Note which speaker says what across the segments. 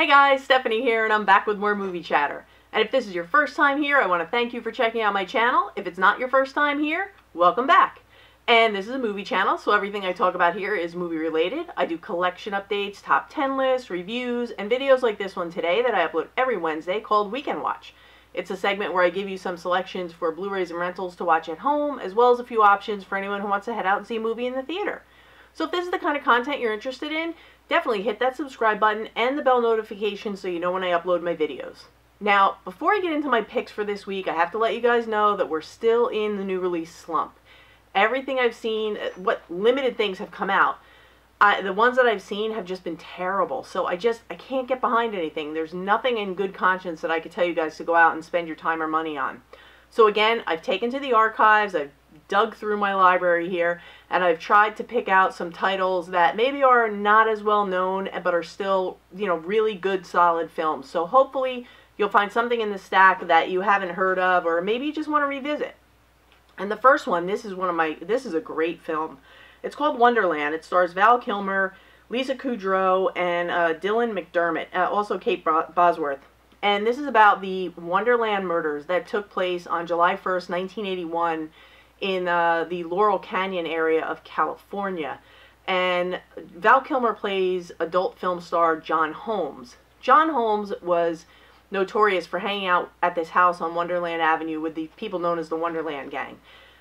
Speaker 1: Hey guys, Stephanie here, and I'm back with more movie chatter. And if this is your first time here, I want to thank you for checking out my channel. If it's not your first time here, welcome back. And this is a movie channel, so everything I talk about here is movie related. I do collection updates, top 10 lists, reviews, and videos like this one today that I upload every Wednesday called Weekend Watch. It's a segment where I give you some selections for Blu-rays and rentals to watch at home, as well as a few options for anyone who wants to head out and see a movie in the theater. So if this is the kind of content you're interested in, definitely hit that subscribe button and the bell notification so you know when I upload my videos. Now, before I get into my picks for this week, I have to let you guys know that we're still in the new release slump. Everything I've seen, what limited things have come out, the ones that I've seen have just been terrible. So I can't get behind anything. There's nothing in good conscience that I could tell you guys to go out and spend your time or money on. So again, I've taken to the archives, I've dug through my library here, and I've tried to pick out some titles that maybe are not as well known, but are still, really good, solid films. So hopefully you'll find something in the stack that you haven't heard of, or maybe you just want to revisit. And the first one, this is a great film. It's called Wonderland. It stars Val Kilmer, Lisa Kudrow, and Dylan McDermott, also Kate Bosworth. And this is about the Wonderland murders that took place on July 1st, 1981 in the Laurel Canyon area of California. And Val Kilmer plays adult film star John Holmes. John Holmes was notorious for hanging out at this house on Wonderland Avenue with the people known as the Wonderland Gang.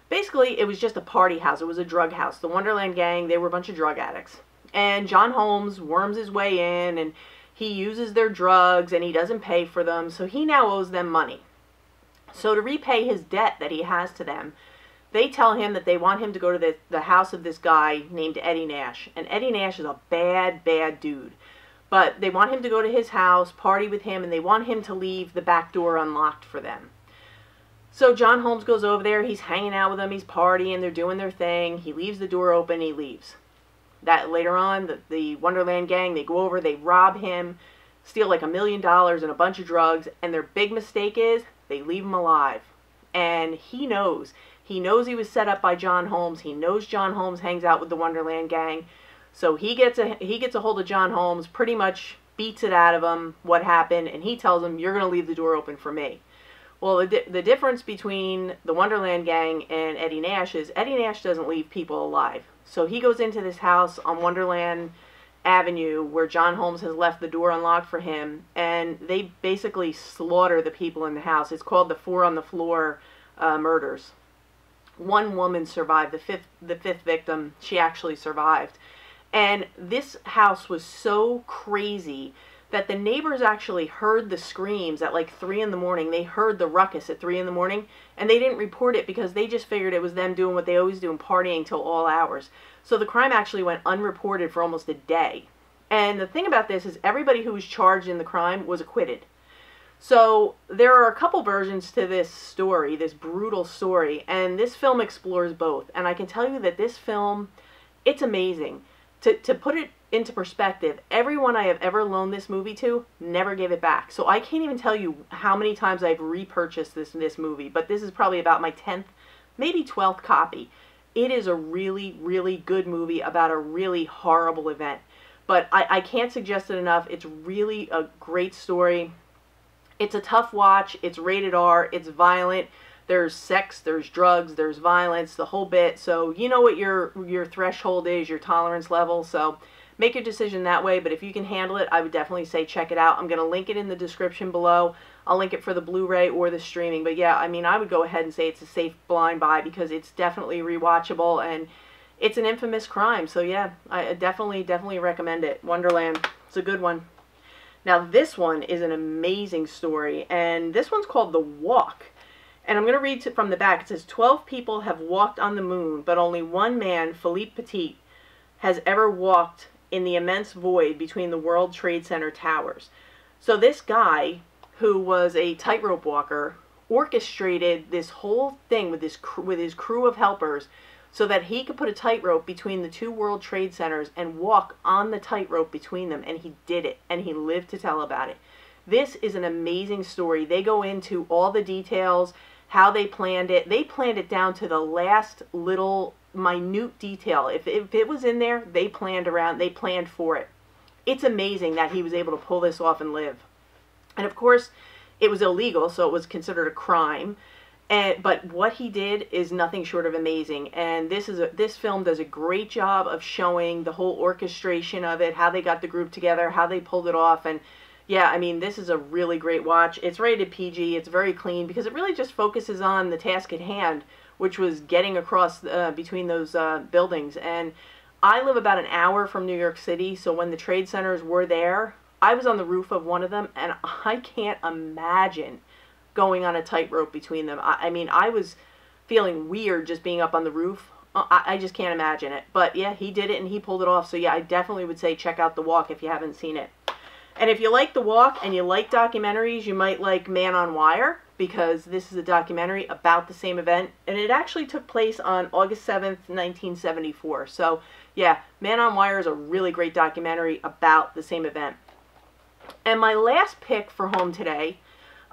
Speaker 1: Basically, it was just a party house. It was a drug house. The Wonderland Gang, they were a bunch of drug addicts. And John Holmes worms his way in, and he uses their drugs, and he doesn't pay for them, so he now owes them money. So to repay his debt that he has to them, they tell him that they want him to go to the house of this guy named Eddie Nash. And Eddie Nash is a bad, bad dude. But they want him to go to his house, party with him, and they want him to leave the back door unlocked for them. So John Holmes goes over there, he's hanging out with them, he's partying, they're doing their thing. He leaves the door open, he leaves. That later on, the Wonderland Gang, they go over, they rob him, steal like $1 million and a bunch of drugs, and their big mistake is they leave him alive. And he knows. He knows he was set up by John Holmes. He knows John Holmes hangs out with the Wonderland Gang. So he gets a hold of John Holmes, pretty much beats it out of him what happened, and he tells him, "You're going to leave the door open for me." Well, the difference between the Wonderland Gang and Eddie Nash is Eddie Nash doesn't leave people alive. So he goes into this house on Wonderland Avenue where John Holmes has left the door unlocked for him, and they basically slaughter the people in the house. It's called the Four on the Floor murders. One woman survived. The fifth victim, she actually survived. And this house was so crazy that the neighbors actually heard the screams at like 3 in the morning. They heard the ruckus at 3 in the morning, and they didn't report it because they just figured it was them doing what they always do and partying till all hours. So the crime actually went unreported for almost a day. And the thing about this is everybody who was charged in the crime was acquitted. So there are a couple versions to this story, this brutal story, and this film explores both. And I can tell you that this film, it's amazing. To put it into perspective, everyone I have ever loaned this movie to never gave it back. So I can't even tell you how many times I've repurchased this movie, but this is probably about my 10th, maybe 12th copy. It is a really, really good movie about a really horrible event. But I can't suggest it enough. It's really a great story. It's a tough watch. It's rated R. It's violent. There's sex, there's drugs, there's violence, the whole bit. So you know what your threshold is, your tolerance level. So make your decision that way. But if you can handle it, I would definitely say check it out. I'm going to link it in the description below. I'll link it for the Blu-ray or the streaming. But yeah, I mean, I would go ahead and say it's a safe blind buy because it's definitely rewatchable and it's an infamous crime. So yeah, I definitely recommend it. Wonderland, it's a good one. Now this one is an amazing story, and this one's called The Walk. And I'm going to read from the back. It says, 12 people have walked on the moon, but only one man, Philippe Petit, has ever walked in the immense void between the World Trade Center towers. So this guy, who was a tightrope walker, orchestrated this whole thing with his crew of helpers so that he could put a tightrope between the two World Trade Centers and walk on the tightrope between them. And he did it, and he lived to tell about it. This is an amazing story. They go into all the details, how they planned it. They planned it down to the last little minute detail. If it was in there, they planned for it. It's amazing that he was able to pull this off and live. And of course, it was illegal, so it was considered a crime. But what he did is nothing short of amazing. And this film does a great job of showing the whole orchestration of it, how they got the group together, how they pulled it off. And yeah, I mean, this is a really great watch. It's rated PG. It's very clean because it really just focuses on the task at hand, which was getting across between those buildings. And I live about an hour from New York City, so when the trade centers were there, I was on the roof of one of them, and I can't imagine going on a tightrope between them. I mean, I was feeling weird just being up on the roof. I just can't imagine it. But yeah, he did it and he pulled it off. So yeah, I definitely would say check out The Walk if you haven't seen it. And if you like The Walk and you like documentaries, you might like Man on Wire, because this is a documentary about the same event. And it actually took place on August 7th, 1974. So yeah, Man on Wire is a really great documentary about the same event. And my last pick for home today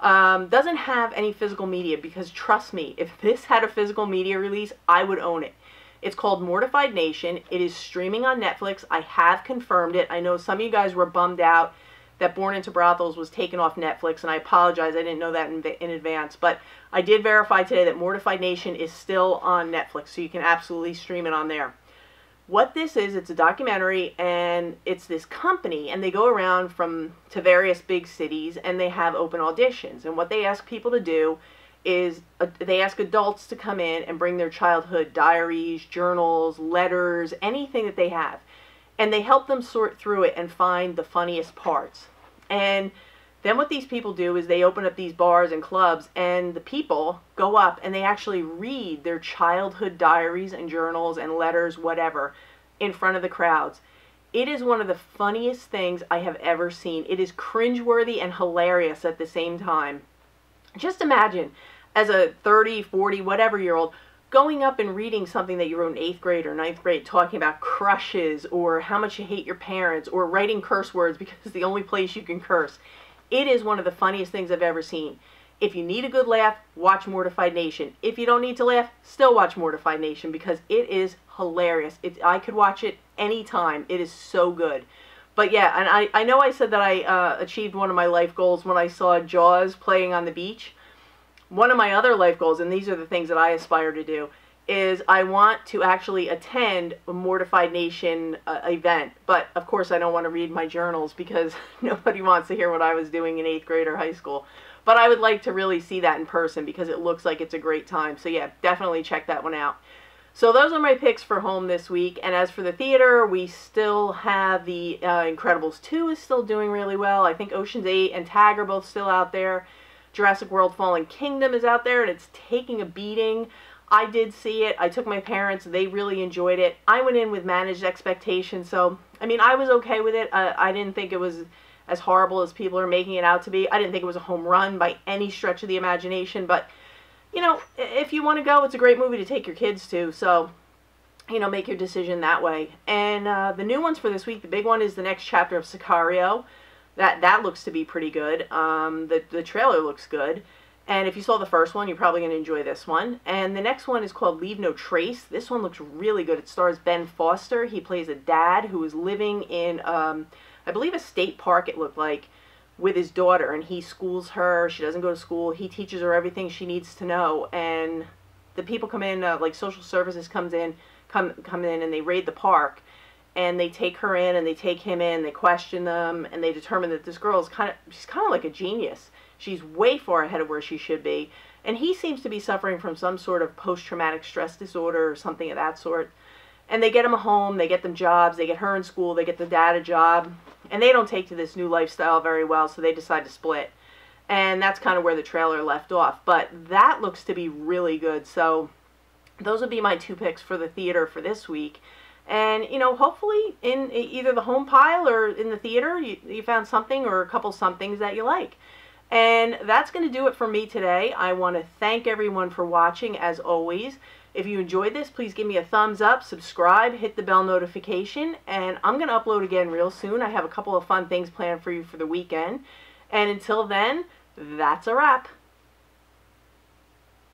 Speaker 1: doesn't have any physical media, because trust me, if this had a physical media release, I would own it. It's called Mortified Nation. It is streaming on Netflix. I have confirmed it. I know some of you guys were bummed out that Born into Brothels was taken off Netflix, and I apologize. I didn't know that in advance. But I did verify today that Mortified Nation is still on Netflix, so you can absolutely stream it on there. What this is, it's a documentary, and it's this company, and they go around to various big cities, and they have open auditions. And what they ask people to do is they ask adults to come in and bring their childhood diaries, journals, letters, anything that they have. And they help them sort through it and find the funniest parts. And then what these people do is they open up these bars and clubs, and the people go up and they actually read their childhood diaries and journals and letters, whatever, in front of the crowds. It is one of the funniest things I have ever seen. It is cringeworthy and hilarious at the same time. Just imagine, as a 30, 40, whatever year old, going up and reading something that you wrote in 8th grade or 9th grade, talking about crushes or how much you hate your parents, or writing curse words because it's the only place you can curse. It is one of the funniest things I've ever seen. If you need a good laugh, watch Mortified Nation. If you don't need to laugh, still watch Mortified Nation, because it is hilarious. I could watch it anytime. It is so good. But yeah, and I know I said that I achieved one of my life goals when I saw Jaws playing on the beach. One of my other life goals, and these are the things that I aspire to do, is I want to actually attend a Mortified Nation event. But of course I don't want to read my journals, because nobody wants to hear what I was doing in 8th grade or high school. But I would like to really see that in person, because it looks like it's a great time. So yeah, definitely check that one out. So those are my picks for home this week. And as for the theater, we still have the Incredibles 2 is still doing really well. I think Ocean's 8 and Tag are both still out there. Jurassic World Fallen Kingdom is out there, and it's taking a beating. I did see it. I took my parents. They really enjoyed it. I went in with managed expectations, so, I mean, I was okay with it. I didn't think it was as horrible as people are making it out to be. I didn't think it was a home run by any stretch of the imagination, but, you know, if you want to go, it's a great movie to take your kids to, so, you know, make your decision that way. And the new ones for this week, the big one is the next chapter of Sicario. That looks to be pretty good. The trailer looks good. And if you saw the first one, you're probably going to enjoy this one. And the next one is called Leave No Trace. This one looks really good. It stars Ben Foster. He plays a dad who is living in, I believe, a state park, it looked like, with his daughter. And he schools her. She doesn't go to school. He teaches her everything she needs to know. And the people come in, like social services come in and they raid the park. And they take her in, and they take him in, they question them, and they determine that this girl is she's kind of like a genius. She's way far ahead of where she should be. And he seems to be suffering from some sort of post-traumatic stress disorder or something of that sort. And they get him a home, they get them jobs, they get her in school, they get the dad a job. And they don't take to this new lifestyle very well, so they decide to split. And that's kind of where the trailer left off. But that looks to be really good. So those would be my two picks for the theater for this week. And, you know, hopefully in either the home pile or in the theater, you found something or a couple somethings that you like. And that's going to do it for me today. I want to thank everyone for watching, as always. If you enjoyed this, please give me a thumbs up, subscribe, hit the bell notification, and I'm going to upload again real soon. I have a couple of fun things planned for you for the weekend. And until then, that's a wrap.